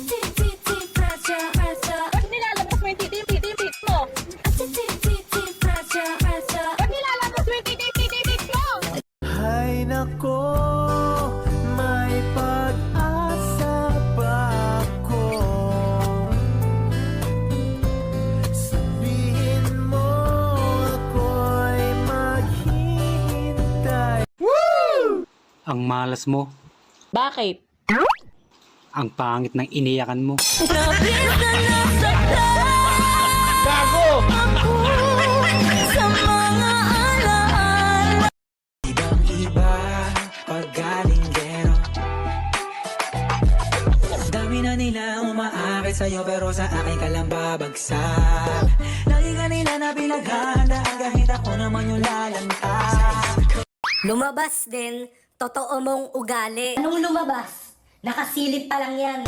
Ba't nilalabas mo yung titi mo? Ba't nilalabas mo yung titi mo? Ay nako, may pag-asa ba ako? Sabihin mo ako'y maghihintay. Ang malas mo, Bakit? ang pangit ng iniyakan mo. Ibang iba, paggalinggero. Dami na nila umaakit sa'yo pero sa akin ka lang babagsak. Lagi ka nila na pinaghahandaan kahit ako naman yung lalantag. Lumabas din, totoo mong ugali. Anong lumabas? Nakasilip pa lang yan.